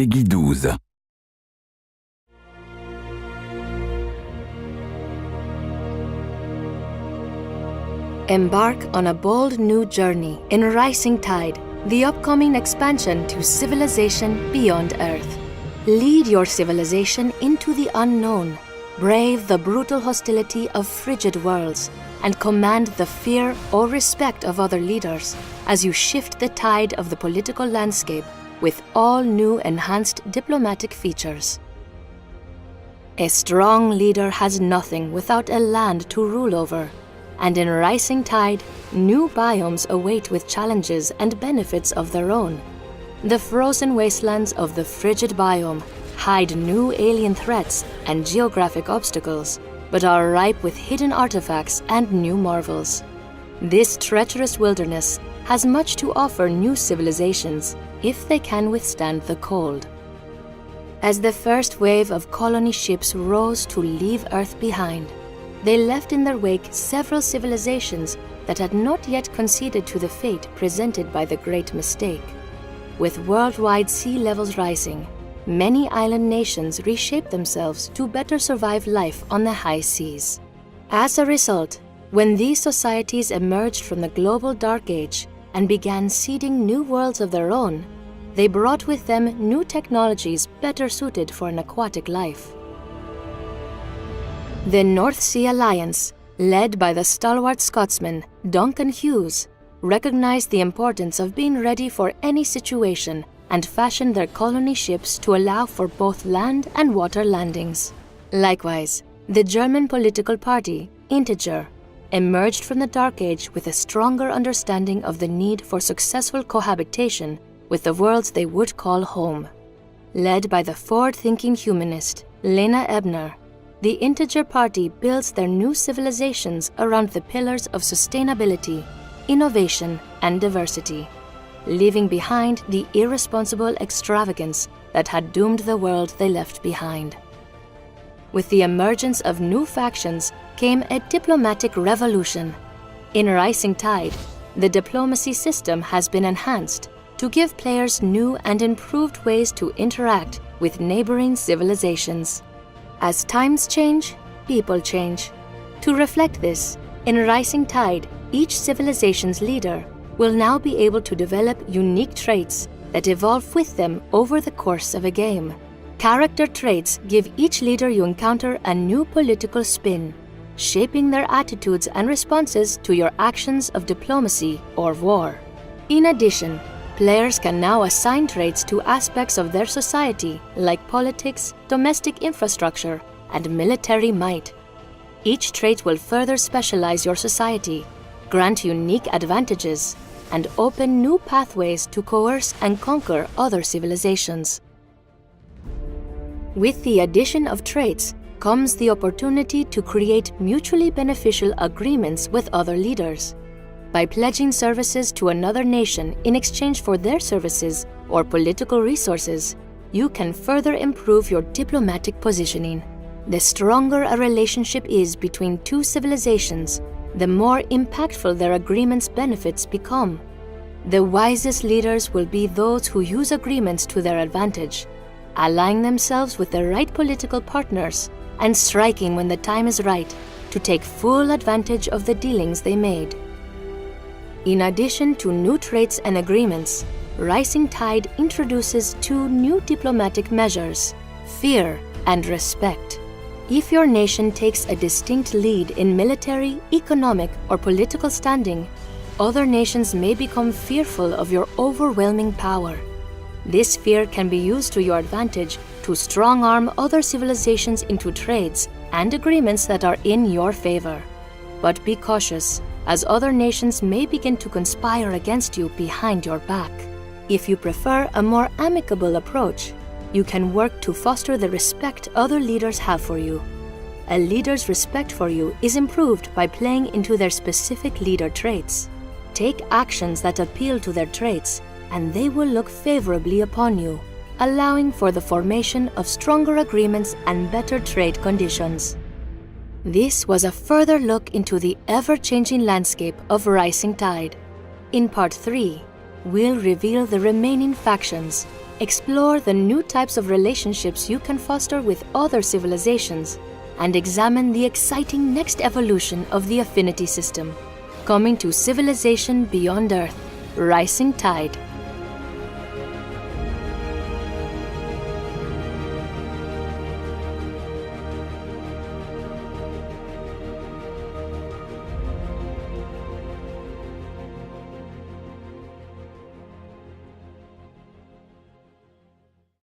Peggy 12. Embark on a bold new journey in Rising Tide, the upcoming expansion to civilization beyond Earth. Lead your civilization into the unknown, brave the brutal hostility of frigid worlds, and command the fear or respect of other leaders as you shift the tide of the political landscape with all new enhanced diplomatic features. A strong leader has nothing without a land to rule over, and in Rising Tide, new biomes await with challenges and benefits of their own. The frozen wastelands of the frigid biome hide new alien threats and geographic obstacles, but are ripe with hidden artifacts and new marvels. This treacherous wilderness has much to offer new civilizations if they can withstand the cold. As the first wave of colony ships rose to leave Earth behind, they left in their wake several civilizations that had not yet conceded to the fate presented by the Great Mistake. With worldwide sea levels rising, many island nations reshaped themselves to better survive life on the high seas. As a result, when these societies emerged from the global dark age and began seeding new worlds of their own, they brought with them new technologies better suited for an aquatic life. The North Sea Alliance, led by the stalwart Scotsman Duncan Hughes, recognized the importance of being ready for any situation and fashioned their colony ships to allow for both land and water landings. Likewise, the German political party, Integer, emerged from the Dark Age with a stronger understanding of the need for successful cohabitation with the worlds they would call home. Led by the forward-thinking humanist Lena Ebner, the Integer Party builds their new civilizations around the pillars of sustainability, innovation, and diversity, leaving behind the irresponsible extravagance that had doomed the world they left behind. With the emergence of new factions came a diplomatic revolution. In Rising Tide, the diplomacy system has been enhanced to give players new and improved ways to interact with neighboring civilizations. As times change, people change. To reflect this, in Rising Tide, each civilization's leader will now be able to develop unique traits that evolve with them over the course of a game. Character traits give each leader you encounter a new political spin, shaping their attitudes and responses to your actions of diplomacy or war. In addition, players can now assign traits to aspects of their society like politics, domestic infrastructure, and military might. Each trait will further specialize your society, grant unique advantages, and open new pathways to coerce and conquer other civilizations. With the addition of traits comes the opportunity to create mutually beneficial agreements with other leaders. By pledging services to another nation in exchange for their services or political resources, you can further improve your diplomatic positioning. The stronger a relationship is between two civilizations, the more impactful their agreements' benefits become. The wisest leaders will be those who use agreements to their advantage, allying themselves with the right political partners and striking when the time is right to take full advantage of the dealings they made. In addition to new traits and agreements, Rising Tide introduces two new diplomatic measures: fear and respect. If your nation takes a distinct lead in military, economic, or political standing, other nations may become fearful of your overwhelming power. This fear can be used to your advantage to strong-arm other civilizations into trades and agreements that are in your favor. But be cautious, as other nations may begin to conspire against you behind your back. If you prefer a more amicable approach, you can work to foster the respect other leaders have for you. A leader's respect for you is improved by playing into their specific leader traits. Take actions that appeal to their traits, and they will look favorably upon you, allowing for the formation of stronger agreements and better trade conditions. This was a further look into the ever-changing landscape of Rising Tide. In Part 3, we'll reveal the remaining factions, explore the new types of relationships you can foster with other civilizations, and examine the exciting next evolution of the affinity system, coming to civilization beyond Earth, Rising Tide.